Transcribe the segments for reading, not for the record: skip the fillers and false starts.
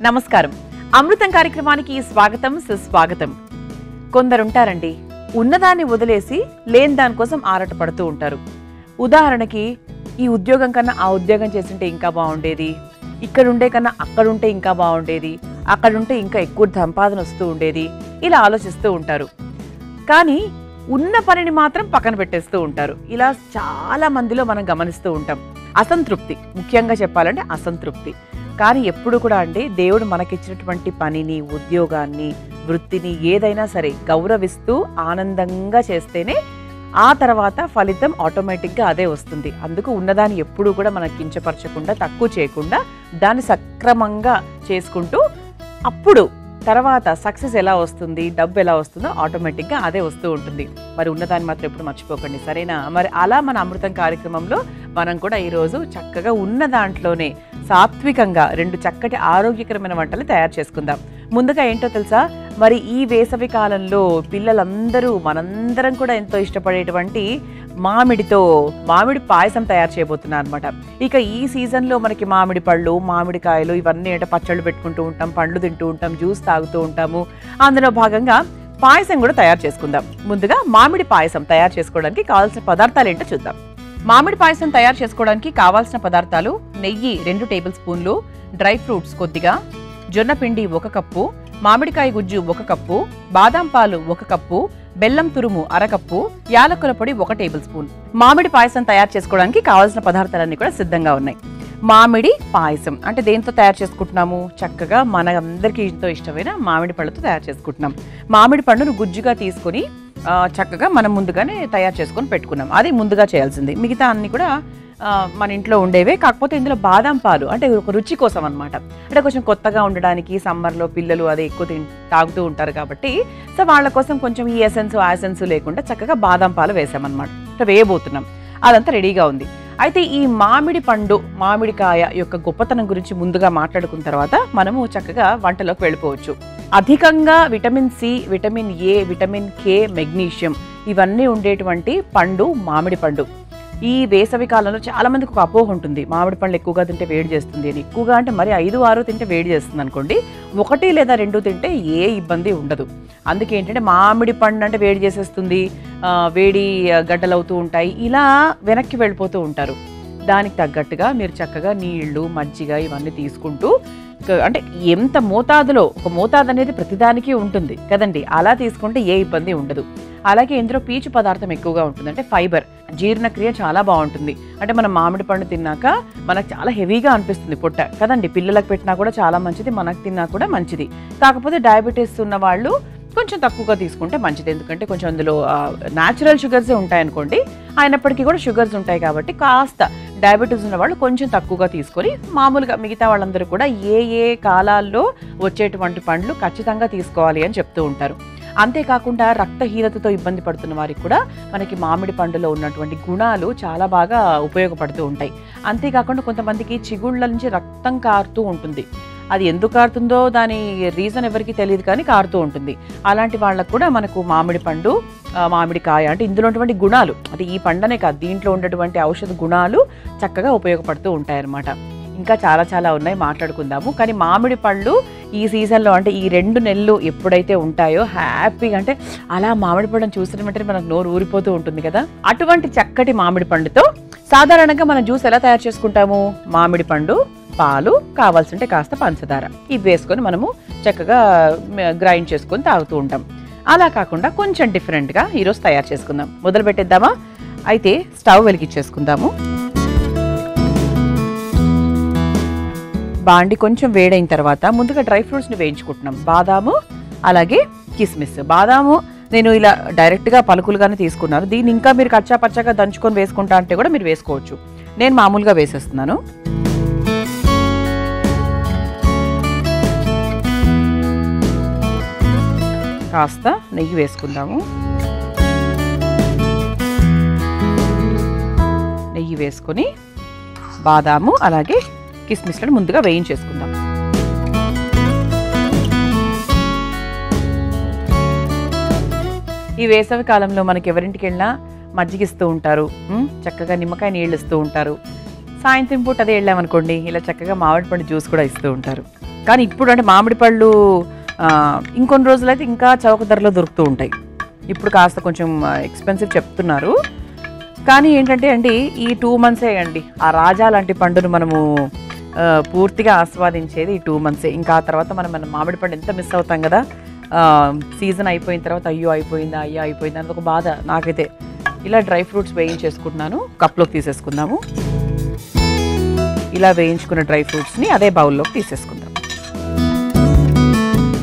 నమస్కారం. అమృతం కార్యక్రమానికి స్వాగతం, సుస్వాగతం. కొందరుంటారండి, ఉన్నదాన్ని వదిలేసి లేని దానికోసం ఆరాటపడుతూ ఉంటారు. ఉదాహరణకి, ఈ ఉద్యోగం కన్నా ఆ ఉద్యోగం చేస్తుంటే ఇంకా బాగుండేది, ఇక్కడుండే కన్నా అక్కడుంటే ఇంకా బాగుండేది, అక్కడుంటే ఇంకా ఎక్కువ సంపాదన వస్తూ ఉండేది, ఇలా ఆలోచిస్తూ ఉంటారు. కానీ ఉన్న పనిని మాత్రం పక్కన పెట్టేస్తూ ఉంటారు. ఇలా చాలా మందిలో మనం గమనిస్తూ ఉంటాం. అసంతృప్తి, ముఖ్యంగా చెప్పాలంటే అసంతృప్తి. కానీ ఎప్పుడు కూడా అండి, దేవుడు మనకిచ్చినటువంటి పనిని, ఉద్యోగాన్ని, వృత్తిని ఏదైనా సరే గౌరవిస్తూ ఆనందంగా చేస్తేనే ఆ తర్వాత ఫలితం ఆటోమేటిక్గా అదే వస్తుంది. అందుకు ఉన్నదాన్ని ఎప్పుడూ కూడా మనం కించపరచకుండా, తక్కువ చేయకుండా దాన్ని సక్రమంగా చేసుకుంటూ అప్పుడు తర్వాత సక్సెస్ ఎలా వస్తుంది, డబ్బు ఎలా వస్తుందో ఆటోమేటిక్గా అదే వస్తూ ఉంటుంది. మరి ఉన్నదాన్ని మాత్రం ఎప్పుడు మర్చిపోకండి, సరేనా? మరి అలా మన అమృతం కార్యక్రమంలో మనం కూడా ఈరోజు చక్కగా ఉన్న దాంట్లోనే సాత్వికంగా 2 చక్కటి ఆరోగ్యకరమైన వంటలు తయారు చేసుకుందాం. ముందుగా ఏంటో తెలుసా? మరి ఈ వేసవి కాలంలో పిల్లలందరూ, మనందరం కూడా ఎంతో ఇష్టపడేటువంటి మామిడి పాయసం తయారు చేయబోతున్నారు అనమాట. ఇక ఈ సీజన్లో మనకి మామిడి పళ్ళు, మామిడికాయలు ఇవన్నీ అంటే పచ్చళ్ళు పెట్టుకుంటూ ఉంటాం, పండ్లు తింటూ ఉంటాం, జ్యూస్ తాగుతూ ఉంటాము. అందులో భాగంగా పాయసం కూడా తయారు చేసుకుందాం. ముందుగా మామిడి పాయసం తయారు చేసుకోవడానికి కావాల్సిన పదార్థాలు ఏంటో చూద్దాం. మామిడి పాయసం తయారు చేసుకోవడానికి కావాల్సిన పదార్థాలు: నెయ్యి 2 టేబుల్ స్పూన్లు, డ్రై ఫ్రూట్స్ కొద్దిగా, జొన్న పిండి 1 కప్పు, మామిడికాయ గుజ్జు 1 కప్పు, బాదాం పాలు 1 కప్పు, బెల్లం తురుము 1/2 కప్పు, యాలకుల పొడి 1 టేబుల్ స్పూన్. మామిడి పాయసం తయారు చేసుకోవడానికి కావాల్సిన పదార్థాలన్నీ కూడా సిద్ధంగా ఉన్నాయి. మామిడి పాయసం అంటే దేంతో తయారు చేసుకుంటున్నాము? చక్కగా మన అందరికీ ఎంతో ఇష్టమైన మామిడి పళ్ళతో తయారు చేసుకుంటున్నాం. మామిడి పండును గుజ్జుగా తీసుకొని చక్కగా మనం ముందుగానే తయారు చేసుకొని పెట్టుకున్నాం. అది ముందుగా చేయాల్సింది. మిగతా అన్ని కూడా మన ఇంట్లో ఉండేవే. కాకపోతే ఇందులో బాదాం పాలు అంటే ఒక రుచి కోసం అనమాట. అంటే కొంచెం కొత్తగా ఉండడానికి, సమ్మర్లో పిల్లలు అది ఎక్కువ తాగుతూ ఉంటారు కాబట్టి, సో వాళ్ళ కోసం కొంచెం ఈ ఎసెన్స్ లేకుండా చక్కగా బాదాం పాలు వేసామన్నమాట. అంటే వేయబోతున్నాం. అదంతా రెడీగా ఉంది. అయితే ఈ మామిడి పండు, మామిడికాయ యొక్క గొప్పతనం గురించి ముందుగా మాట్లాడుకున్న తర్వాత మనము చక్కగా వంటలోకి వెళ్ళిపోవచ్చు. అధికంగా vitamin C, vitamin A, vitamin K, magnesium ఇవన్నీ ఉండేటువంటి పండు మామిడి పండు. ఈ వేసవి కాలంలో చాలా మందికి ఒక అపోహ ఉంటుంది, మామిడి పండ్లు ఎక్కువగా తింటే వేడి చేస్తుంది అని. ఎక్కువగా అంటే మరి 5-6 తింటే వేడి చేస్తుంది అనుకోండి. 1 లేదా 2 తింటే ఏ ఇబ్బంది ఉండదు. అందుకే ఏంటంటే మామిడి పండు అంటే వేడి చేసేస్తుంది, వేడి గడ్డలు అవుతూ ఉంటాయి, ఇలా వెనక్కి వెళ్ళిపోతూ ఉంటారు. దానికి తగ్గట్టుగా మీరు చక్కగా నీళ్లు, మజ్జిగ ఇవన్నీ తీసుకుంటూ, అంటే ఎంత మోతాదులో, ఒక మోతాదు అనేది ప్రతిదానికి ఉంటుంది కదండి, అలా తీసుకుంటే ఏ ఇబ్బంది ఉండదు. అలాగే ఇందులో పీచు పదార్థం ఎక్కువగా ఉంటుంది, అంటే ఫైబర్. జీర్ణక్రియ చాలా బాగుంటుంది. అంటే మనం మామిడి పండు తిన్నాక మనకు చాలా హెవీగా అనిపిస్తుంది పొట్ట కదండి. పిల్లలకు పెట్టినా కూడా చాలా మంచిది, మనకు తిన్నా కూడా మంచిది. కాకపోతే డయాబెటీస్ ఉన్న వాళ్ళు కొంచెం తక్కువగా తీసుకుంటే మంచిది. ఎందుకంటే కొంచెం అందులో న్యాచురల్ షుగర్సే ఉంటాయనుకోండి, అయినప్పటికీ కూడా షుగర్స్ ఉంటాయి కాబట్టి కాస్త డయాబెటీస్ ఉన్న వాళ్ళు కొంచెం తక్కువగా తీసుకొని, మామూలుగా మిగతా వాళ్ళందరూ కూడా ఏ కాలాల్లో వచ్చేటువంటి పండ్లు ఖచ్చితంగా తీసుకోవాలి అని చెప్తూ ఉంటారు. అంతేకాకుండా రక్తహీనతతో ఇబ్బంది పడుతున్న వారికి కూడా మనకి మామిడి పండులో ఉన్నటువంటి గుణాలు చాలా బాగా ఉపయోగపడుతూ ఉంటాయి. అంతేకాకుండా కొంతమందికి చిగుళ్ళ నుంచి రక్తం కారుతూ ఉంటుంది. అది ఎందుకు కారుతుందో దాని రీజన్ ఎవరికి తెలియదు, కానీ కారుతూ ఉంటుంది. అలాంటి వాళ్ళకు కూడా మనకు మామిడి పండు, మామిడికాయ అంటే ఇందులో ఉన్నటువంటి గుణాలు, అంటే ఈ పండనే కాదు, దీంట్లో ఉన్నటువంటి ఔషధ గుణాలు చక్కగా ఉపయోగపడుతూ ఉంటాయన్నమాట. ఇంకా చాలా ఉన్నాయి, మాట్లాడుకుందాము. కానీ మామిడి పళ్ళు ఈ సీజన్లో, అంటే ఈ 2 నెలలు ఎప్పుడైతే ఉంటాయో హ్యాపీగా, అంటే అలా మామిడి పండును చూసిన వెంటనే మనకు నోరు ఊరిపోతూ ఉంటుంది కదా. అటువంటి చక్కటి మామిడి పండుతో సాధారణంగా మనం జ్యూస్ ఎలా తయారు చేసుకుంటాము? మామిడి పండు, పాలు, కావాల్సింటే కాస్త పంచదార ఇవి వేసుకొని మనము చక్కగా గ్రైండ్ చేసుకొని తాగుతూ ఉంటాం. అలా కాకుండా కొంచెం డిఫరెంట్గా ఈరోజు తయారు చేసుకుందాం. మొదలు పెట్టేద్దామా? అయితే స్టవ్ వెలిగించేసుకుందాము. బాండి కొంచెం వేడైన తర్వాత ముందుగా డ్రై ఫ్రూట్స్ని వేయించుకుంటున్నాం. బాదాము, అలాగే కిస్మిస్. బాదాము నేను ఇలా డైరెక్ట్గా పలుకులుగానే తీసుకున్నాను. దీన్ని ఇంకా మీరు కచ్చా పచ్చగా దంచుకొని వేసుకుంటా అంటే కూడా మీరు వేసుకోవచ్చు. నేను మామూలుగా వేసేస్తున్నాను. కాస్త నెయ్యి వేసుకుందాము. నెయ్యి వేసుకొని బాదాము అలాగే కిస్మిస్లను ముందుగా వేయించేసుకుందాం. ఈ వేసవి కాలంలో మనకి ఎవరింటికి వెళ్ళినా మజ్జిగిస్తూ ఉంటారు, చక్కగా నిమ్మకాయ నీళ్ళు ఇస్తూ ఉంటారు. సాయంత్రం పూట అదే వెళ్ళామనుకోండి, ఇలా చక్కగా మామిడి పండు జ్యూస్ కూడా ఇస్తూ ఉంటారు. కానీ ఇప్పుడు అంటే మామిడి పళ్ళు ఇంకొన్ని రోజులైతే ఇంకా చౌక ధరలో దొరుకుతూ ఉంటాయి. ఇప్పుడు కాస్త కొంచెం ఎక్స్పెన్సివ్ చెప్తున్నారు. కానీ ఏంటంటే అండి ఈ 2 months అండి ఆ రాజా లాంటి పండును మనము పూర్తిగా ఆస్వాదించేది ఈ 2 months. ఇంకా ఆ తర్వాత మనం మామిడి పండు ఎంత మిస్ అవుతాం కదా. సీజన్ అయిపోయిన తర్వాత అయ్యో అయిపోయిందా అని ఒక బాధ నాకైతే. ఇలా డ్రై ఫ్రూట్స్ వేయించేసుకుంటున్నాను. కప్లోకి తీసేసుకుందాము. ఇలా వేయించుకున్న డ్రై ఫ్రూట్స్ని అదే బౌల్లోకి తీసేసుకుందాం.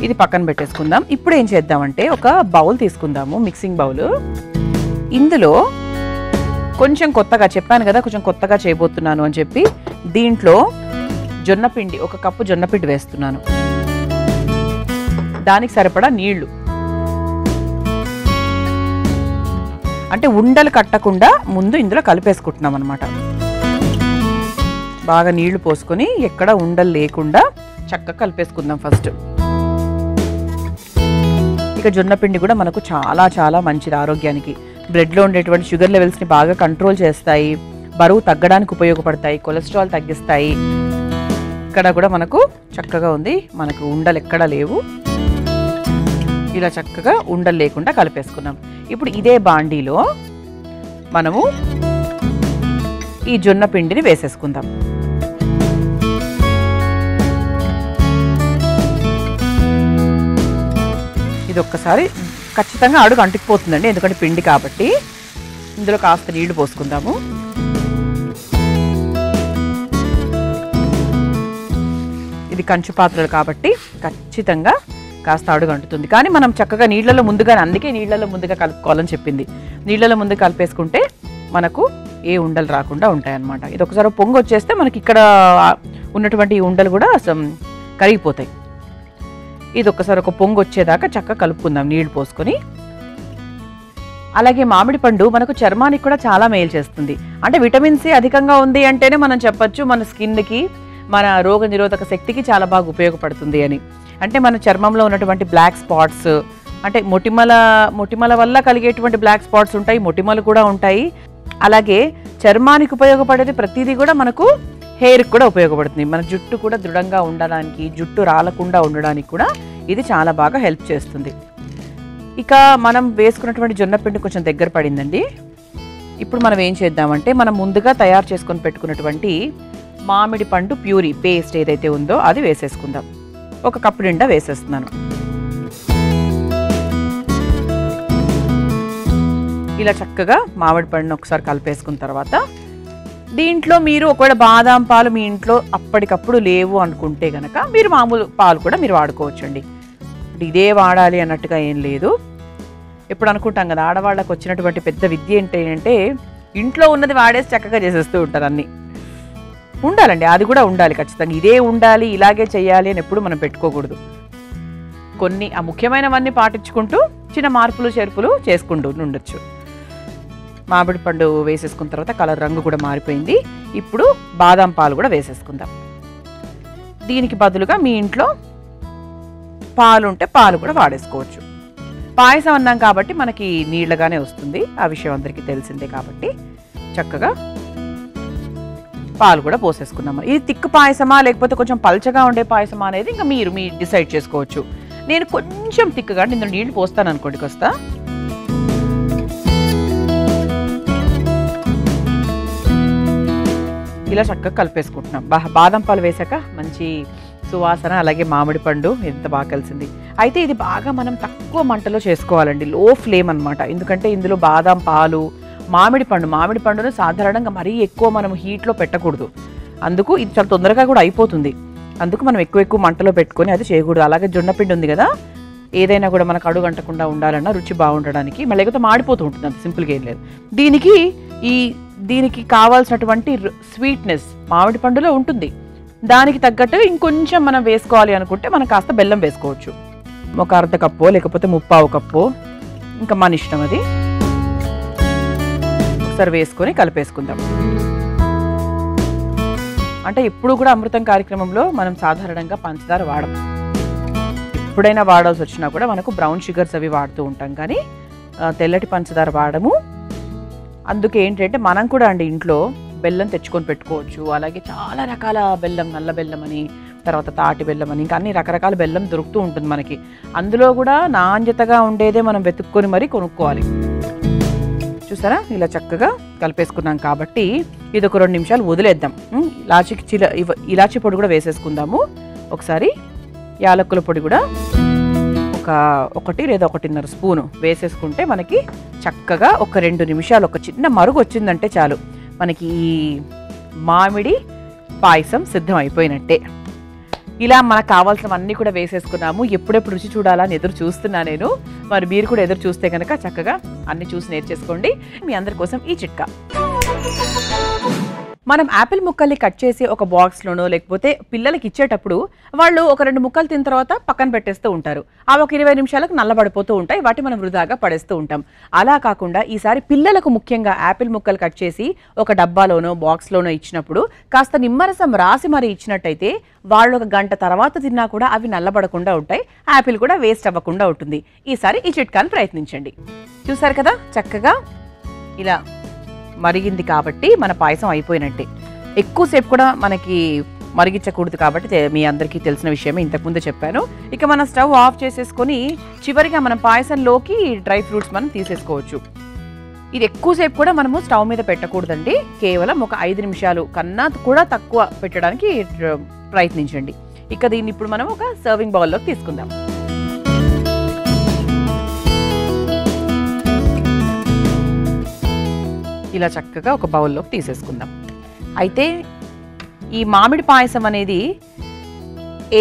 ఇది పక్కన పెట్టేసుకుందాం. ఇప్పుడు ఏం చేద్దామంటే ఒక బౌల్ తీసుకుందాము, మిక్సింగ్ బౌల్. ఇందులో కొంచెం కొత్తగా చెప్పాను కదా, కొంచెం కొత్తగా చేయబోతున్నాను అని చెప్పి దీంట్లో జొన్నపిండి, 1 కప్పు జొన్నపిండి వేస్తున్నాను. దానికి సరిపడా నీళ్లు, అంటే ఉండలు కట్టకుండా ముందు ఇందులో కలిపేసుకుంటున్నాం అనమాట. బాగా నీళ్లు పోసుకొని ఎక్కడ ఉండలు లేకుండా చక్కగా కలిపేసుకుందాం ఫస్ట్. ఇక జొన్నపిండి కూడా మనకు చాలా చాలా మంచిది ఆరోగ్యానికి. బ్లడ్లో ఉండేటువంటి షుగర్ లెవెల్స్ని బాగా కంట్రోల్ చేస్తాయి, బరువు తగ్గడానికి ఉపయోగపడతాయి, కొలెస్ట్రాల్ తగ్గిస్తాయి. ఇక్కడ కూడా మనకు చక్కగా ఉంది, మనకు ఉండలు ఎక్కడా లేవు. ఇలా చక్కగా ఉండలు లేకుండా కలిపేసుకున్నాం. ఇప్పుడు ఇదే బాండీలో మనము ఈ జొన్న పిండిని వేసేసుకుందాం. ఇది ఒక్కసారి ఖచ్చితంగా అడుగు అంటుకుపోతుందండి, ఎందుకంటే పిండి కాబట్టి. ఇందులో కాస్త నీళ్లు పోసుకుందాము. ఇది కంచు పాత్రలు కాబట్టి ఖచ్చితంగా కాస్త అడుగు అంటుతుంది. కానీ మనం చక్కగా నీళ్ళలో ముందుగానే, అందుకే నీళ్ళలో ముందుగా కలుపుకోవాలని చెప్పింది. నీళ్ళలో ముందు కలిపేసుకుంటే మనకు ఏ ఉండలు రాకుండా ఉంటాయన్నమాట. ఇది ఒకసారి పొంగు వచ్చేస్తే మనకి ఇక్కడ ఉన్నటువంటి ఉండలు కూడా కరిగిపోతాయి. ఇది ఒక్కసారి ఒక పొంగు వచ్చేదాకా చక్కగా కలుపుకుందాం నీళ్లు పోసుకొని. అలాగే మామిడి పండు మనకు చర్మానికి కూడా చాలా మేలు చేస్తుంది. అంటే విటమిన్ సి అధికంగా ఉంది అంటేనే మనం చెప్పొచ్చు మన స్కిన్కి, మన రోగ నిరోధక శక్తికి చాలా బాగా ఉపయోగపడుతుంది అని. అంటే మన చర్మంలో ఉన్నటువంటి బ్లాక్ స్పాట్స్, అంటే మొటిమల వల్ల కలిగేటువంటి బ్లాక్ స్పాట్స్ ఉంటాయి, మొటిమలు కూడా ఉంటాయి. అలాగే చర్మానికి ఉపయోగపడేది ప్రతిదీ కూడా మనకు హెయిర్కి కూడా ఉపయోగపడుతుంది. మన జుట్టు కూడా దృఢంగా ఉండడానికి, జుట్టు రాలకుండా ఉండడానికి కూడా ఇది చాలా బాగా హెల్ప్ చేస్తుంది. ఇక మనం వేసుకున్నటువంటి జొన్నపిండి కొంచెం దగ్గర పడిందండి. ఇప్పుడు మనం ఏం చేద్దామంటే మనం ముందుగా తయారు చేసుకొని పెట్టుకున్నటువంటి మామిడి పండు ప్యూరీ పేస్ట్ ఏదైతే ఉందో అది వేసేసుకుందాం. 1 కప్పు నిండా వేసేస్తున్నాను. ఇలా చక్కగా మామిడి పండును ఒకసారి కలిపేసుకున్న తర్వాత దీంట్లో మీరు ఒకవేళ బాదాం పాలు మీ ఇంట్లో అప్పటికప్పుడు లేవు అనుకుంటే కనుక మీరు మామూలు పాలు కూడా మీరు వాడుకోవచ్చండి. ఇదే వాడాలి అన్నట్టుగా ఏం లేదు. ఎప్పుడు అనుకుంటాం కదా ఆడవాళ్ళకు వచ్చినటువంటి పెద్ద విద్య ఏంటంటే ఇంట్లో ఉన్నది వాడేసి చక్కగా చేసేస్తూ ఉంటారు. అన్నీ ఉండాలండి, అది కూడా ఉండాలి ఖచ్చితంగా. ఇదే ఉండాలి, ఇలాగే చేయాలి అని ఎప్పుడు మనం పెట్టుకోకూడదు. కొన్ని ఆ ముఖ్యమైనవన్నీ పాటించుకుంటూ చిన్న మార్పులు చేర్పులు చేసుకుంటూ ఉండొచ్చు. మామిడి పండు వేసేసుకున్న తర్వాత కలర్ రంగు కూడా మారిపోయింది. ఇప్పుడు బాదాం పాలు కూడా వేసేసుకుందాం. దీనికి బదులుగా మీ ఇంట్లో పాలు ఉంటే పాలు కూడా వాడేసుకోవచ్చు. పాయసం అన్నాం కాబట్టి మనకి నీళ్ళగానే వస్తుంది, ఆ విషయం అందరికీ తెలిసిందే కాబట్టి చక్కగా పాలు కూడా పోసేసుకున్నాము. ఇది తిక్కు పాయసమా లేకపోతే కొంచెం పల్చగా ఉండే పాయసమా అనేది ఇంకా మీరు డిసైడ్ చేసుకోవచ్చు. నేను కొంచెం తిక్కుగా ఇందులో నీళ్లు పోస్తాను అనుకోండి. కొస్తా ఇలా చక్కగా కలిపేసుకుంటున్నాం. బాదం పాలు వేసాక మంచి సువాసన, అలాగే మామిడి పండు ఎంత బాగా కలిసింది. అయితే ఇది బాగా మనం తక్కువ మంటలో చేసుకోవాలండి, లో ఫ్లేమ్ అనమాట. ఎందుకంటే ఇందులో బాదం పాలు, మామిడి పండును సాధారణంగా మరీ ఎక్కువ మనం హీట్లో పెట్టకూడదు. అందుకు ఇది చాలా తొందరగా కూడా అయిపోతుంది. అందుకు మనం ఎక్కువ మంటలో పెట్టుకొని అది చేయకూడదు. అలాగే జొన్నపిండి ఉంది కదా, ఏదైనా కూడా మనకు అడుగు అంటకుండా ఉండాలన్నా రుచి బాగుండడానికి, మళ్ళీ లేకపోతే మాడిపోతూ ఉంటుంది, అంత సింపుల్గా ఏం లేదు. దీనికి కావాల్సినటువంటి స్వీట్నెస్ మామిడి పండులో ఉంటుంది. దానికి తగ్గట్టు ఇంకొంచెం మనం వేసుకోవాలి అనుకుంటే మనం కాస్త బెల్లం వేసుకోవచ్చు. ఒక 1/2 కప్పో లేకపోతే 3/4 కప్పో, ఇంకా మన ఇష్టం అది. ఒకసారి వేసుకొని కలిపేసుకుందాం. అంటే ఎప్పుడు కూడా అమృతం కార్యక్రమంలో మనం సాధారణంగా పంచదార వాడం. ఎప్పుడైనా వాడాల్సి వచ్చినా కూడా మనకు బ్రౌన్ షుగర్స్ అవి వాడుతూ ఉంటాం, కానీ తెల్లటి పంచదార వాడము. అందుకే ఏంటంటే మనం కూడా అండి ఇంట్లో బెల్లం తెచ్చుకొని పెట్టుకోవచ్చు. అలాగే చాలా రకాల బెల్లం, నల్ల బెల్లం అని, తర్వాత తాటి బెల్లం అని ఇంకా అన్ని రకరకాల బెల్లం దొరుకుతూ ఉంటుంది మనకి. అందులో కూడా నాణ్యతగా ఉండేదే మనం వెతుక్కొని మరీ కొనుక్కోవాలి. చూసారా ఇలా చక్కగా కలిపేసుకున్నాం కాబట్టి ఇది ఒక 2 నిమిషాలు వదిలేద్దాం. ఇలాచీ పొడి కూడా వేసేసుకుందాము. ఒకసారి యాలక్కుల పొడి కూడా ఒకటి లేదా 1.5 స్పూను వేసేసుకుంటే మనకి చక్కగా ఒక 2 నిమిషాలు ఒక చిన్న మరుగు వచ్చిందంటే చాలు, మనకి ఈ మామిడి పాయసం సిద్ధం అయిపోయినట్టే. ఇలా మనకు కావాల్సినవన్నీ కూడా వేసేసుకున్నాము. ఎప్పుడెప్పుడు రుచి చూడాలని ఎదురు చూస్తున్నా నేను. మరి మీరు కూడా ఎదురు చూస్తే కనుక చక్కగా అన్ని చూసి నేర్చేసుకోండి. మీ అందరి కోసం ఈ చిట్కా. మనం యాపిల్ ముక్కల్ని కట్ చేసి ఒక బాక్స్లోనో లేకపోతే పిల్లలకి ఇచ్చేటప్పుడు వాళ్ళు ఒక 2 ముక్కలు తిన్న తర్వాత పక్కన పెట్టేస్తూ ఉంటారు. అవి ఒక 20 నిమిషాలకు నల్లబడిపోతూ ఉంటాయి. వాటి మనం వృధాగా పడేస్తూ ఉంటాం. అలా కాకుండా ఈసారి పిల్లలకు ముఖ్యంగా యాపిల్ ముక్కలు కట్ చేసి ఒక డబ్బాలోనో బాక్స్లోనో ఇచ్చినప్పుడు కాస్త నిమ్మరసం రాసి మరి ఇచ్చినట్టయితే వాళ్ళు ఒక గంట తర్వాత తిన్నా కూడా అవి నల్లబడకుండా ఉంటాయి. యాపిల్ కూడా వేస్ట్ అవ్వకుండా ఉంటుంది. ఈసారి ఈ చిట్కాను ప్రయత్నించండి. చూసారు కదా చక్కగా ఇలా మరిగింది కాబట్టి మన పాయసం అయిపోయినట్టే. ఎక్కువసేపు కూడా మనకి మరిగించకూడదు కాబట్టి మీ అందరికీ తెలిసిన విషయమే, ఇంతకుముందే చెప్పాను. ఇక మనం స్టవ్ ఆఫ్ చేసేసుకొని చివరిగా మనం పాయసంలోకి డ్రై ఫ్రూట్స్ మనం తీసేసుకోవచ్చు. ఇది ఎక్కువసేపు కూడా మనము స్టవ్ మీద పెట్టకూడదండి. కేవలం ఒక 5 నిమిషాలు కన్నా కూడా తక్కువ పెట్టడానికి ప్రయత్నించండి. ఇక దీన్ని ఇప్పుడు మనం ఒక సర్వింగ్ బౌల్లోకి తీసుకుందాం. ఇలా చక్కగా ఒక బౌల్లోకి తీసేసుకుందాం. అయితే ఈ మామిడి పాయసం అనేది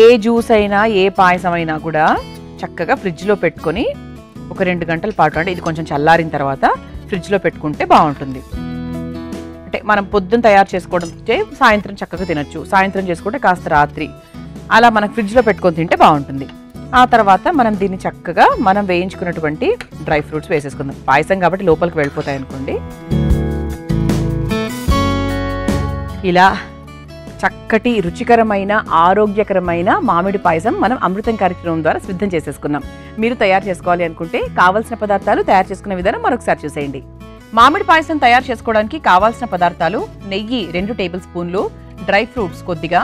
ఏ జ్యూస్ అయినా ఏ పాయసం అయినా కూడా చక్కగా ఫ్రిడ్జ్లో పెట్టుకొని ఒక 2 గంటల పాటు, అంటే ఇది కొంచెం చల్లారిన తర్వాత ఫ్రిడ్జ్లో పెట్టుకుంటే బాగుంటుంది. అంటే మనం పొద్దున్న తయారు చేసుకోవడం సాయంత్రం చక్కగా తినచ్చు, సాయంత్రం చేసుకుంటే కాస్త రాత్రి, అలా మనం ఫ్రిడ్జ్లో పెట్టుకొని తింటే బాగుంటుంది. ఆ తర్వాత మనం దీన్ని చక్కగా మనం వేయించుకున్నటువంటి డ్రై ఫ్రూట్స్ వేసేసుకుందాం. పాయసం కాబట్టి లోపలికి వెళ్ళిపోతాయి అనుకోండి. ఇలా చక్కటి రుచికరమైన ఆరోగ్యకరమైన మామిడి పాయసం మనం అమృతం కార్యక్రమం ద్వారా సిద్ధం చేసేసుకున్నాం. మీరు తయారు చేసుకోవాలి అనుకుంటే కావాల్సిన పదార్థాలు తయారు చేసుకునే విధానం మరొకసారి చూసేయండి. మామిడి పాయసం తయారు చేసుకోవడానికి కావాల్సిన పదార్థాలు: నెయ్యి 2 టేబుల్ స్పూన్లు, డ్రై ఫ్రూట్స్ కొద్దిగా,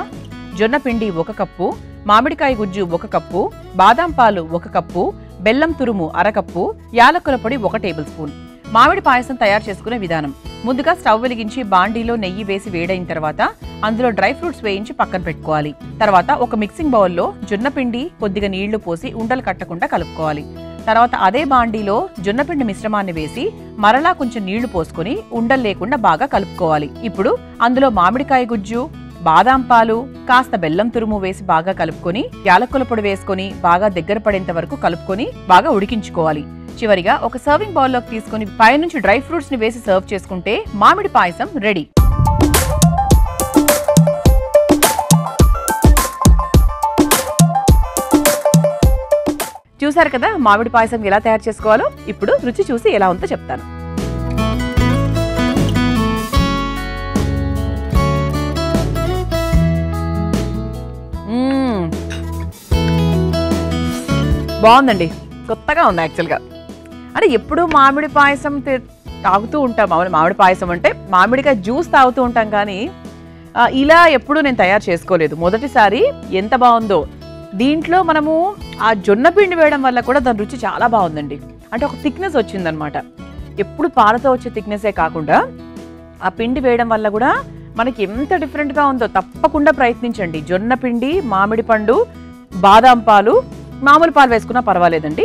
జొన్న పిండి 1 కప్పు, మామిడికాయ గుజ్జు 1 కప్పు, బాదాం పాలు 1 కప్పు, బెల్లం తురుము 1/2 కప్పు, యాలకుల పొడి 1 టేబుల్ స్పూన్. మామిడి పాయసం తయారు చేసుకునే విధానం: ముందుగా స్టవ్ వెలిగించి బాండీలో నెయ్యి వేసి వేడైన తర్వాత అందులో డ్రై ఫ్రూట్స్ వేయించి పక్కన పెట్టుకోవాలి. తర్వాత ఒక మిక్సింగ్ బౌల్లో జొన్న పిండి కొద్దిగా నీళ్లు పోసి ఉండలు కట్టకుండా కలుపుకోవాలి. తర్వాత అదే బాండీలో జొన్న పిండి మిశ్రమాన్ని వేసి మరలా కొంచెం నీళ్లు పోసుకొని ఉండలు లేకుండా బాగా కలుపుకోవాలి. ఇప్పుడు అందులో మామిడికాయ గుజ్జు, బాదాం పాలు, కాస్త బెల్లం తురుము వేసి బాగా కలుపుకొని యాలకుల పొడి వేసుకొని బాగా దగ్గర పడేంత వరకు కలుపుకొని బాగా ఉడికించుకోవాలి. చివరిగా ఒక సర్వింగ్ బౌల్లోకి తీసుకొని పైనుంచి డ్రై ఫ్రూట్స్ ని వేసి సర్వ్ చేసుకుంటే మామిడి పాయసం రెడీ. చూసారు కదా మామిడి పాయసం ఎలా తయారు చేసుకోవాలో. ఇప్పుడు రుచి చూసి ఎలా ఉందో చెప్తాను. బాగుందండి, కొత్తగా ఉంది యాక్చువల్గా. అంటే ఎప్పుడు మామిడి పాయసం తాగుతూ ఉంటాం. మామిడి పాయసం అంటే మామిడికాయ జ్యూస్ తాగుతూ ఉంటాం, కానీ ఇలా ఎప్పుడు నేను తయారు చేసుకోలేదు. మొదటిసారి ఎంత బాగుందో. దీంట్లో మనము ఆ జొన్న పిండి వేయడం వల్ల కూడా దాని రుచి చాలా బాగుందండి. అంటే ఒక థిక్నెస్ వచ్చిందనమాట. ఎప్పుడు పాలతో వచ్చే థిక్నెస్సే కాకుండా ఆ పిండి వేయడం వల్ల కూడా మనకి ఎంత డిఫరెంట్గా ఉందో. తప్పకుండా ప్రయత్నించండి. జొన్న పిండి, మామిడి పండు, బాదాం పాలు, మామూలు పాలు వేసుకున్నా పర్వాలేదండి.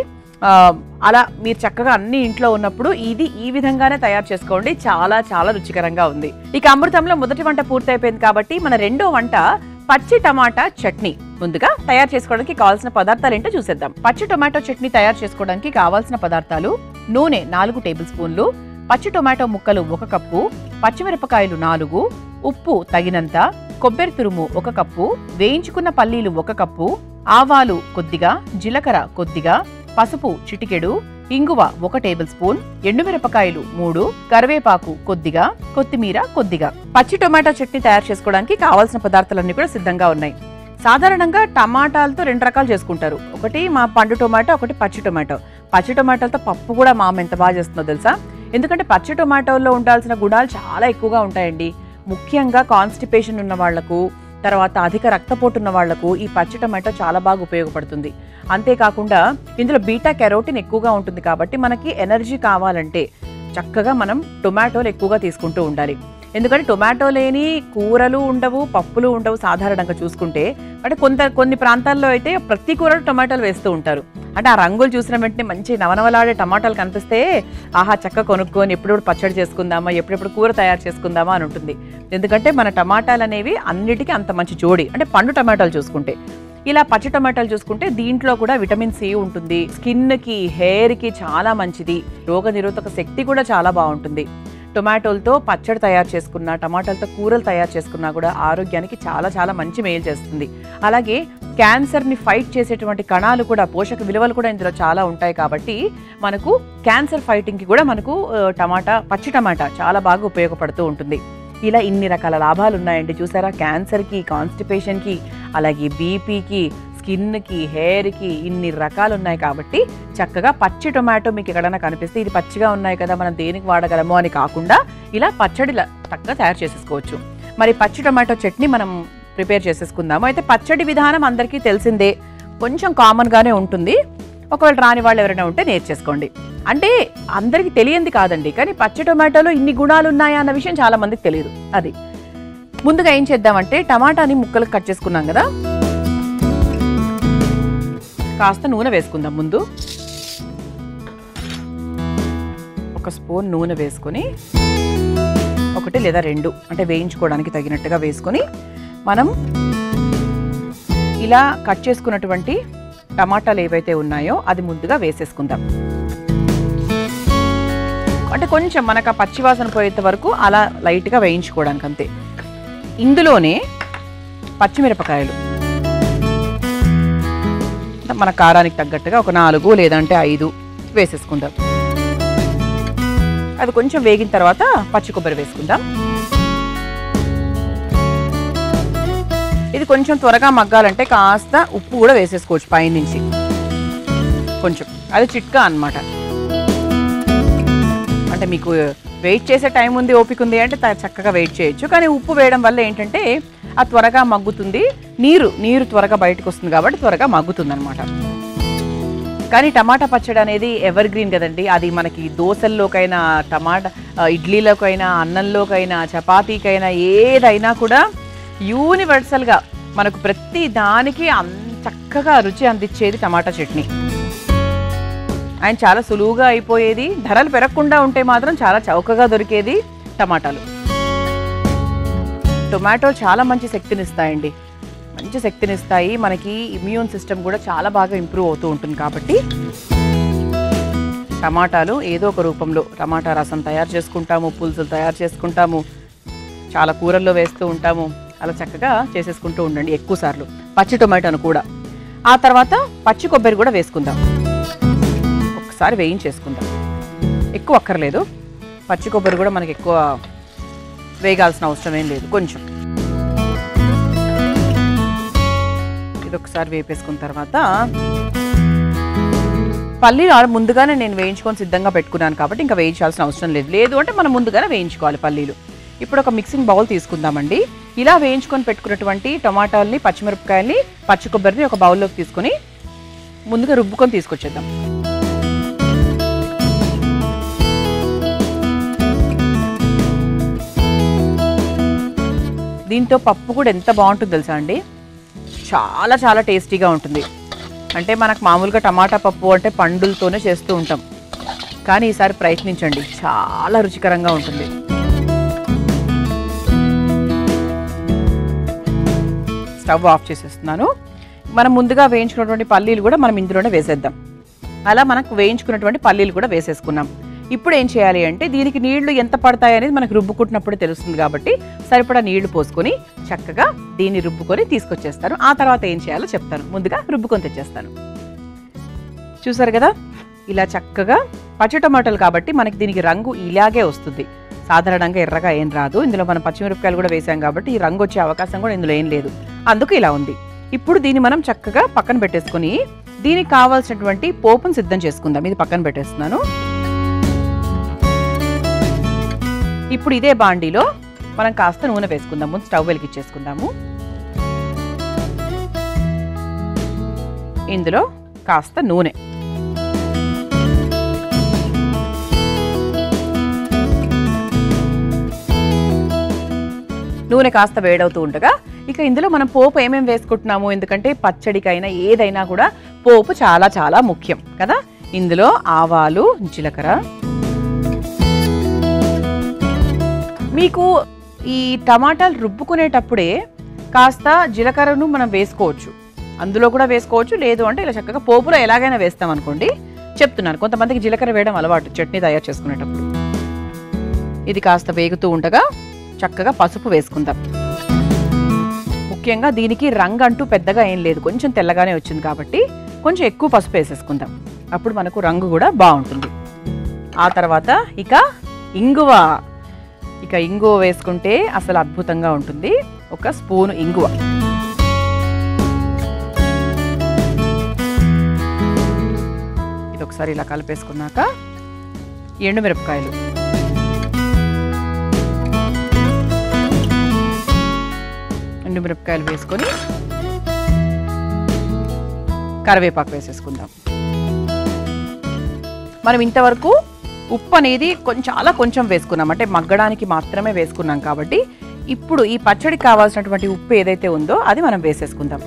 అలా మీరు చక్కగా అన్ని ఇంట్లో ఉన్నప్పుడు ఇది ఈ విధంగానే తయారు చేసుకోండి. చాలా చాలా రుచికరంగా ఉంది. ఇక అమృతంలో మొదటి వంట పూర్తయిపోయింది కాబట్టి మన రెండో వంట పచ్చి టమాటా చట్నీ. ముందుగా తయారు చేసుకోవడానికి కావాల్సిన పదార్థాలు ఏంటో చూసేద్దాం. పచ్చి టొమాటో చట్నీ తయారు చేసుకోవడానికి కావాల్సిన పదార్థాలు: నూనె 4 టేబుల్ స్పూన్లు, పచ్చి టొమాటో ముక్కలు 1 కప్పు, పచ్చిమిరపకాయలు 4, ఉప్పు తగినంత, కొబ్బరి తురుము 1 కప్పు, వేయించుకున్న పల్లీలు 1 కప్పు, ఆవాలు కొద్దిగా, జీలకర్ర కొద్దిగా, పసుపు చిటికెడు, ఇంగువ 1 టేబుల్ స్పూన్, ఎండుమిరపకాయలు 3, కరివేపాకు కొద్దిగా, కొత్తిమీర కొద్దిగా. పచ్చి టొమాటో చట్నీ తయారు చేసుకోవడానికి కావాల్సిన పదార్థాలన్నీ కూడా సిద్ధంగా ఉన్నాయి. సాధారణంగా టమాటాలతో 2 రకాలు చేసుకుంటారు. ఒకటి మా పండు టొమాటో, ఒకటి పచ్చి టొమాటో. పచ్చి టొమాటోలతో పప్పు కూడా మా అమ్మ ఎంత బాగా చేస్తుందో తెలుసా. ఎందుకంటే పచ్చి టొమాటోల్లో ఉండాల్సిన గుణాలు చాలా ఎక్కువగా ఉంటాయండి. ముఖ్యంగా కాన్స్టిపేషన్ ఉన్న వాళ్లకు, తర్వాత అధిక రక్తపోటు ఉన్న వాళ్లకు ఈ పచ్చి టమాటో చాలా బాగా ఉపయోగపడుతుంది. అంతేకాకుండా ఇందులో బీటా కెరోటిన్ ఎక్కువగా ఉంటుంది కాబట్టి మనకి ఎనర్జీ కావాలంటే చక్కగా మనం టొమాటోలు ఎక్కువగా తీసుకుంటూ ఉండాలి. ఎందుకంటే టొమాటో లేని కూరలు ఉండవు, పప్పులు ఉండవు సాధారణంగా చూసుకుంటే. అంటే కొన్ని ప్రాంతాల్లో అయితే ప్రతి కూరలో టొమాటోలు వేస్తూ ఉంటారు. అంటే ఆ రంగులు చూసిన వెంటనే మంచి నవనవలాడే టమాటాలు కనిపిస్తే ఆహా చక్క కొనుక్కొని ఎప్పుడెప్పుడు పచ్చడి చేసుకుందామా, ఎప్పుడెప్పుడు కూర తయారు చేసుకుందామా అని ఉంటుంది. ఎందుకంటే మన టమాటాలు అనేవి అన్నిటికీ అంత మంచి జోడి. అంటే పండు టమాటాలు చూసుకుంటే, ఇలా పచ్చి టమాటాలు చూసుకుంటే దీంట్లో కూడా విటమిన్ సి ఉంటుంది. స్కిన్కి, హెయిర్కి చాలా మంచిది. రోగనిరోధక శక్తి కూడా చాలా బాగుంటుంది. టొమాటోలతో పచ్చడి తయారు చేసుకున్నా, టమాటాలతో కూరలు తయారు చేసుకున్నా కూడా ఆరోగ్యానికి చాలా చాలా మంచి మేలు చేస్తుంది. అలాగే క్యాన్సర్ని ఫైట్ చేసేటువంటి కణాలు కూడా, పోషక విలువలు కూడా ఇందులో చాలా ఉంటాయి కాబట్టి మనకు క్యాన్సర్ ఫైటింగ్కి కూడా మనకు పచ్చి టమాటా చాలా బాగా ఉపయోగపడుతూ ఉంటుంది. ఇలా ఇన్ని రకాల లాభాలు ఉన్నాయండి చూసారా. క్యాన్సర్కి, కాన్స్టిపేషన్కి, అలాగే బీపీకి, స్కిన్కి, హెయిర్కి ఇన్ని రకాలు ఉన్నాయి కాబట్టి చక్కగా పచ్చి టొమాటో మీకు ఎక్కడైనా కనిపిస్తే ఇది పచ్చిగా ఉన్నాయి కదా మనం దేనికి వాడగలమో అని కాకుండా ఇలా పచ్చడిలా చక్కగా తయారు చేసేసుకోవచ్చు. మరి పచ్చి టొమాటో చట్నీ మనం ప్రిపేర్ చేసేసుకుందాము. అయితే పచ్చడి విధానం అందరికీ తెలిసిందే, కొంచెం కామన్గానే ఉంటుంది. ఒకవేళ రాని వాళ్ళు ఎవరైనా ఉంటే నేర్చేసుకోండి. అంటే అందరికీ తెలియంది కాదండి, కానీ పచ్చి టొమాటోలో ఇన్ని గుణాలు ఉన్నాయా అన్న విషయం చాలా మందికి తెలియదు. అది ముందుగా ఏం చేద్దామంటే టమాటాని ముక్కలకు కట్ చేసుకున్నాం కదా, కాస్త నూనె వేసుకుందాం. ముందు ఒక స్పూన్ నూనె వేసుకొని, 1 లేదా 2 అంటే వేయించుకోవడానికి తగినట్టుగా వేసుకొని మనం ఇలా కట్ చేసుకున్నటువంటి టమాటాలు ఏవైతే ఉన్నాయో అది ముందుగా వేసేసుకుందాం. అంటే కొంచెం మనకు ఆ పచ్చివాసన పోయేంత వరకు అలా లైట్గా వేయించుకోవడానికి అంతే. ఇందులోనే పచ్చిమిరపకాయలు మన కారానికి తగ్గట్టుగా ఒక 4 లేదంటే 5 వేసేసుకుందాం. అది కొంచెం వేగిన తర్వాత పచ్చి కొబ్బరి వేసుకుందాం. ఇది కొంచెం త్వరగా మగ్గాలంటే కాస్త ఉప్పు కూడా వేసేసుకోవచ్చు పైనుంచి కొంచెం. అది చిట్కా అన్నమాట. అంటే మీకు వెయిట్ చేసే టైం ఉంది, ఓపిక ఉంది అంటే చక్కగా వెయిట్ చేయొచ్చు. కానీ ఉప్పు వేయడం వల్ల ఏంటంటే అది త్వరగా మగ్గుతుంది, నీరు త్వరగా బయటకు వస్తుంది కాబట్టి త్వరగా మగ్గుతుంది అనమాట. కానీ టమాటా పచ్చడి అనేది ఎవర్ గ్రీన్ కదండి. అది మనకి దోశల్లోకైనా, ఇడ్లీలోకైనా, అన్నంలోకైనా, చపాతీకైనా ఏదైనా కూడా యూనివర్సల్గా మనకు ప్రతి దానికి చక్కగా రుచి అందించేది టమాటా చట్నీ. ఆయన చాలా సులువుగా అయిపోయేది, ధరలు పెరగకుండా ఉంటే మాత్రం చాలా చౌకగా దొరికేది టమాటాలు. టొమాటోలు చాలా మంచి శక్తినిస్తాయండి, మంచి శక్తినిస్తాయి. మనకి ఇమ్యూన్ సిస్టమ్ కూడా చాలా బాగా ఇంప్రూవ్ అవుతూ ఉంటుంది. కాబట్టి టమాటాలు ఏదో ఒక రూపంలో టమాటా రసం తయారు చేసుకుంటాము, పులుసులు తయారు చేసుకుంటాము, చాలా కూరల్లో వేస్తూ ఉంటాము. అలా చక్కగా చేసేసుకుంటూ ఉండండి ఎక్కువ సార్లు పచ్చి టొమాటోను కూడా. ఆ తర్వాత పచ్చి కొబ్బరి కూడా వేసుకుందాం, ఒకసారి వేయించేసుకుందాం. ఎక్కువ అక్కర్లేదు, పచ్చి కొబ్బరి కూడా మనకి ఎక్కువ వేగాల్సిన అవసరం ఏం లేదు. కొంచెం ఇది ఒకసారి వేపేసుకున్న తర్వాత పల్లీలు ముందుగానే నేను వేయించుకొని సిద్ధంగా పెట్టుకున్నాను కాబట్టి ఇంకా వేయించాల్సిన అవసరం లేదు అంటే మనం ముందుగానే వేయించుకోవాలి పల్లీలు. ఇప్పుడు ఒక మిక్సింగ్ బౌల్ తీసుకుందామండి. ఇలా వేయించుకొని పెట్టుకున్నటువంటి టమాటాలని, పచ్చిమిరపకాయల్ని, పచ్చి కొబ్బరిని ఒక బౌల్లోకి తీసుకొని ముందుగా రుబ్బుకొని తీసుకొచ్చేద్దాం. దీంతో పప్పు కూడా ఎంత బాగుంటుందో తెలుసా అండి, చాలా చాలా టేస్టీగా ఉంటుంది. అంటే మనకు మామూలుగా టమాటా పప్పు అంటే పండులతోనే చేస్తూ ఉంటాం, కానీ ఈసారి ప్రయత్నించండి, చాలా రుచికరంగా ఉంటుంది. స్టవ్ ఆఫ్ చేసేస్తున్నాను. మనం ముందుగా వేయించుకున్నటువంటి పల్లీలు కూడా మనం ఇందులోనే వేసేద్దాం. అలా మనకు వేయించుకున్నటువంటి పల్లీలు కూడా వేసేసుకున్నాం. ఇప్పుడు ఏం చేయాలి అంటే దీనికి నీళ్లు ఎంత పడతాయి అనేది మనకు రుబ్బుకుంటున్నప్పుడు తెలుస్తుంది కాబట్టి సరిపడా నీళ్లు పోసుకొని చక్కగా దీన్ని రుబ్బుకొని తీసుకొచ్చేస్తాను. ఆ తర్వాత ఏం చేయాలో చెప్తాను. ముందుగా రుబ్బుకొని తెచ్చేస్తాను. చూసారు కదా, ఇలా చక్కగా పచ్చి టమాటాలు కాబట్టి మనకి దీనికి రంగు ఇలాగే వస్తుంది. సాధారణంగా ఎర్రగా ఏం రాదు. ఇందులో మనం పచ్చిమిరపకాయలు కూడా వేసాం కాబట్టి ఈ రంగు వచ్చే అవకాశం కూడా ఇందులో ఏం లేదు, అందుకు ఇలా ఉంది. ఇప్పుడు దీన్ని మనం చక్కగా పక్కన పెట్టేసుకొని దీనికి కావాల్సినటువంటి పోపును సిద్ధం చేసుకుందాం. ఇది పక్కన పెట్టేస్తున్నాను. ఇప్పుడు ఇదే బాండీలో మనం కాస్త నూనె వేసుకుందాము. స్టవ్ వెలిగించేసుకుందాము. ఇందులో కాస్త నూనె, నూనె కాస్త వేడవుతూ ఉండగా ఇక ఇందులో మనం పోపు ఏమేమి వేసుకుంటున్నాము, ఎందుకంటే పచ్చడికైనా ఏదైనా కూడా పోపు చాలా చాలా ముఖ్యం కదా. ఇందులో ఆవాలు, జీలకర్ర, మీకు ఈ టమాటాలు రుబ్బుకునేటప్పుడే కాస్త జీలకర్రను మనం వేసుకోవచ్చు, అందులో కూడా వేసుకోవచ్చు, లేదు అంటే ఇలా చక్కగా పోపులో ఎలాగైనా వేస్తాం అనుకోండి. చెప్తున్నాను, కొంతమందికి జీలకర్ర వేయడం అలవాటు చట్నీ తయారు చేసుకునేటప్పుడు. ఇది కాస్త వేగుతూ ఉండగా చక్కగా పసుపు వేసుకుందాం. ముఖ్యంగా దీనికి రంగు అంటూ పెద్దగా ఏం లేదు, కొంచెం తెల్లగానే వచ్చింది కాబట్టి కొంచెం ఎక్కువ పసుపు వేసేసుకుందాం, అప్పుడు మనకు రంగు కూడా బాగుంటుంది. ఆ తర్వాత ఇక ఇంగువ, వేసుకుంటే అసలు అద్భుతంగా ఉంటుంది. ఒక స్పూను ఇంగువ, ఇది ఒకసారి ఇలా కలిపేసుకున్నాక ఎండుమిరపకాయలు, వేసుకొని కరివేపాకు వేసేసుకుందాం. మనం ఇంతవరకు ఉప్పు అనేది చాలా కొంచెం వేసుకున్నాం, అంటే మగ్గడానికి మాత్రమే వేసుకున్నాం కాబట్టి ఇప్పుడు ఈ పచ్చడికి కావాల్సినటువంటి ఉప్పు ఏదైతే ఉందో అది మనం వేసేసుకుందాం.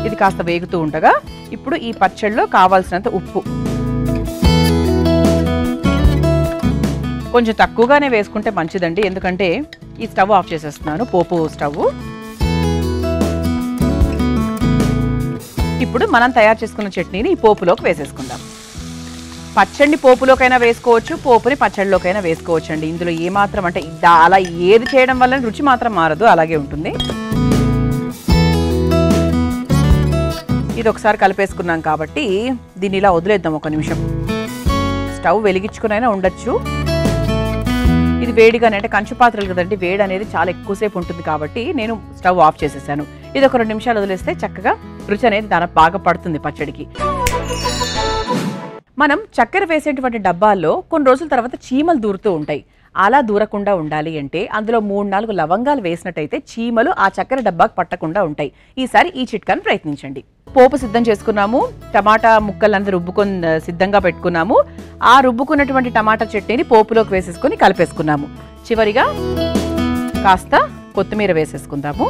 ఇది కాస్త వేగుతూ ఉండగా ఇప్పుడు ఈ పచ్చడిలో కావాల్సినంత ఉప్పు కొంచెం తక్కువగానే వేసుకుంటే మంచిదండి, ఎందుకంటే ఈ స్టవ్ ఆఫ్ చేసేస్తున్నాను, పోపు స్టవ్. ఇప్పుడు మనం తయారు చేసుకున్న చట్నీని ఈ పోపులోకి వేసేసుకుందాం. పచ్చడిని పోపులోకైనా వేసుకోవచ్చు, పోపుని పచ్చడిలోకైనా వేసుకోవచ్చు అండి. ఇందులో ఏమాత్రం అంటే అలా ఏది చేయడం వల్ల రుచి మాత్రం మారదు, అలాగే ఉంటుంది. ఇది ఒకసారి కలిపేసుకున్నాం కాబట్టి దీన్ని ఇలా వదిలేద్దాం ఒక నిమిషం. స్టవ్ వెలిగించుకునైనా ఉండొచ్చు. ఇది వేడిగానే, అంటే కంచు పాత్రలు కదండి, వేడి అనేది చాలా ఎక్కువసేపు ఉంటుంది కాబట్టి నేను స్టవ్ ఆఫ్ చేసేసాను. ఇది ఒక 2 నిమిషాలు వదిలేస్తే చక్కగా రుచి అనేది దానికి బాగా పడుతుంది పచ్చడికి. మనం చక్కెర వేసేటువంటి డబ్బాల్లో కొన్ని రోజుల తర్వాత చీమలు దూరుతూ ఉంటాయి. అలా దూరకుండా ఉండాలి అంటే అందులో 3-4 లవంగాలు వేసినట్టయితే చీమలు ఆ చక్కెర డబ్బాకు పట్టకుండా ఉంటాయి. ఈసారి ఈ చిట్కాను ప్రయత్నించండి. పోపు సిద్ధం చేసుకున్నాము, టమాటా ముక్కలందరూ రుబ్బుకొని సిద్ధంగా పెట్టుకున్నాము. ఆ రుబ్బుకున్నటువంటి టమాటా చట్నీని పోపులోకి వేసేసుకొని కలిపేసుకున్నాము. చివరిగా కాస్త కొత్తిమీర వేసేసుకుందాము.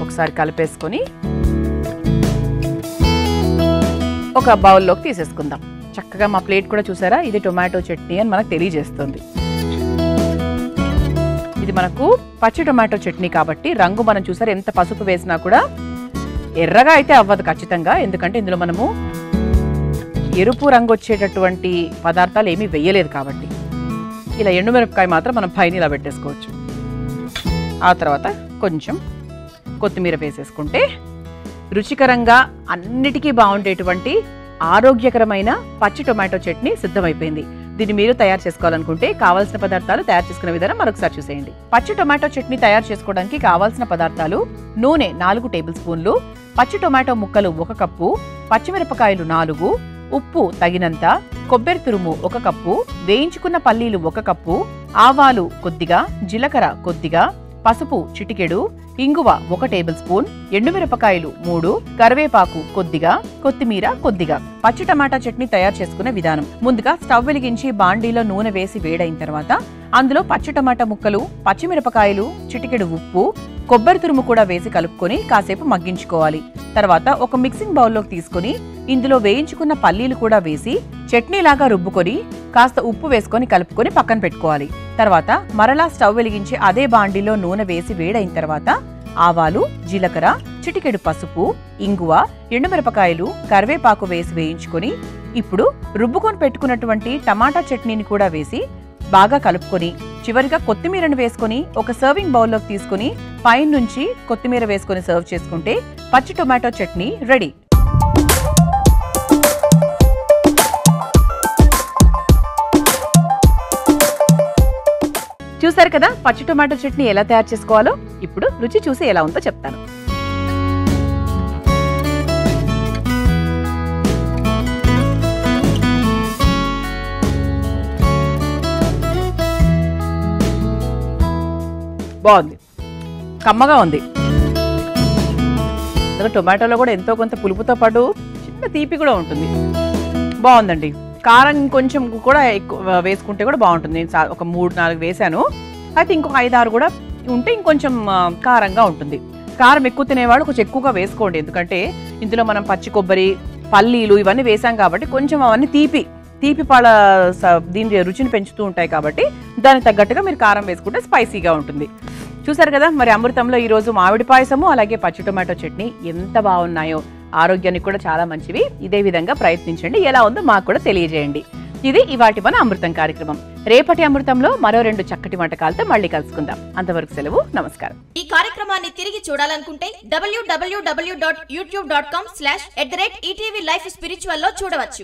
ఒకసారి కలిపేసుకొని ఒక బౌల్లోకి తీసేసుకుందాం. చక్కగా మా ప్లేట్ కూడా చూసారా, ఇది టొమాటో చట్నీ అని మనకు తెలియజేస్తుంది. ఇది మనకు పచ్చి టొమాటో చట్నీ కాబట్టి రంగు మనం చూసారా, ఎంత పసుపు వేసినా కూడా ఎర్రగా అయితే అవ్వదు ఖచ్చితంగా, ఎందుకంటే ఇందులో మనము ఎరుపు రంగు వచ్చేటటువంటి పదార్థాలు ఏమీ వేయలేదు కాబట్టి. ఇలా ఎండుమిరపకాయ మాత్రం మనం పైన ఇలా పెట్టేసుకోవచ్చు. ఆ తర్వాత కొంచెం కొత్తిమీర వేసేసుకుంటే రుచికరంగా అన్నిటికీ బాగుండేటువంటి ఆరోగ్యకరమైన పచ్చి టొమాటో చట్నీ సిద్ధమైపోయింది. దీన్ని మీరు తయారు చేసుకోవాలనుకుంటే కావాల్సిన పదార్థాలు తయారు చేసుకునే విధానం మరొకసారి చూసేయండి. పచ్చి టొమాటో చట్నీ తయారు చేసుకోవడానికి కావాల్సిన పదార్థాలు: నూనె 4 టేబుల్ స్పూన్లు, పచ్చి టొమాటో ముక్కలు 1 కప్పు, పచ్చిమిరపకాయలు 4, ఉప్పు తగినంత, కొబ్బరి తురుము 1 కప్పు, వేయించుకున్న పల్లీలు 1 కప్పు, ఆవాలు కొద్దిగా, జీలకర్ర కొద్దిగా, పసుపు చిటికెడు, ఇంగువ 1 టేబుల్ స్పూన్, ఎండుమిరపకాయలు 3, కరివేపాకు కొద్దిగా, కొత్తిమీర కొద్దిగా. పచ్చి టమాటా చట్నీ తయారు చేసుకునే విధానం: ముందుగా స్టవ్ వెలిగించి బాండీలో నూనె వేసి వేడైన తర్వాత అందులో పచ్చి టమాటా ముక్కలు, పచ్చిమిరపకాయలు, చిటికెడు ఉప్పు, కొబ్బరి తురుము కూడా వేసి కలుపుకొని కాసేపు మగ్గించుకోవాలి. తర్వాత ఒక మిక్సింగ్ బౌల్లోకి తీసుకుని ఇందులో వేయించుకున్న పల్లీలు కూడా వేసి చట్నీలాగా రుబ్బుకొని కాస్త ఉప్పు వేసుకొని కలుపుకొని పక్కన పెట్టుకోవాలి. తర్వాత మరలా స్టవ్ వెలిగించి అదే బాండీలో నూనె వేసి వేడైన తర్వాత ఆవాలు, జీలకర్ర, చిటికెడు పసుపు, ఇంగువ, ఎండుమిరపకాయలు, కరివేపాకు వేసి వేయించుకొని ఇప్పుడు రుబ్బుకొని పెట్టుకున్నటువంటి టమాటా చట్నీని కూడా వేసి బాగా కలుపుకొని చివరిగా కొత్తిమీరను వేసుకొని ఒక సర్వింగ్ బౌల్లోకి తీసుకుని పైన నుంచి కొత్తిమీర వేసుకొని సర్వ్ చేసుకుంటే పచ్చి టొమాటో చట్నీ రెడీ. చూసారు కదా పచ్చి టొమాటో చట్నీ ఎలా తయారు చేసుకోవాలో. ఇప్పుడు రుచి చూసి ఎలా ఉందో చెప్తాను. బాగుంది, కమ్మగా ఉంది. టొమాటోలో కూడా ఎంతో కొంత పులుపుతో పాటు చిన్న తీపి కూడా ఉంటుంది. బాగుందండి. కారం కొంచెం కూడా ఎక్కువ వేసుకుంటే కూడా బాగుంటుంది. నేను ఒక 3-4 వేసాను. అయితే ఇంకొక 5-6 కూడా ఉంటే ఇంకొంచెం కారంగా ఉంటుంది. కారం ఎక్కువ తినేవాళ్ళు కొంచెం ఎక్కువగా వేసుకోండి. ఎందుకంటే ఇందులో మనం పచ్చి కొబ్బరి, పల్లీలు ఇవన్నీ వేసాం కాబట్టి కొంచెం అవన్నీ తీపి పాల దీని రుచిని పెంచుతూ ఉంటాయి కాబట్టి దానికి తగ్గట్టుగా మీరు కారం వేసుకుంటే స్పైసీగా ఉంటుంది. చూసారు కదా, మరి అమృతంలో ఈరోజు మామిడి పాయసము అలాగే పచ్చి టొమాటో చట్నీ ఎంత బాగున్నాయో. ఆరోగ్యానికి కూడా చాలా మంచివి. ఇదే విధంగా ప్రయత్నించండి. ఎలా ఉందో మాకు కూడా తెలియజేయండి. ఇది ఇవాటి మన అమృతం కార్యక్రమం. రేపటి అమృతంలో మరో 2 చక్కటి వంటకాలతో మళ్ళీ కలుసుకుందాం. అంతవరకు సెలవు, నమస్కారం. ఈ కార్యక్రమాన్ని తిరిగి చూడాలనుకుంటే www.youtube.com/ETV Life Spiritual లో చూడవచ్చు.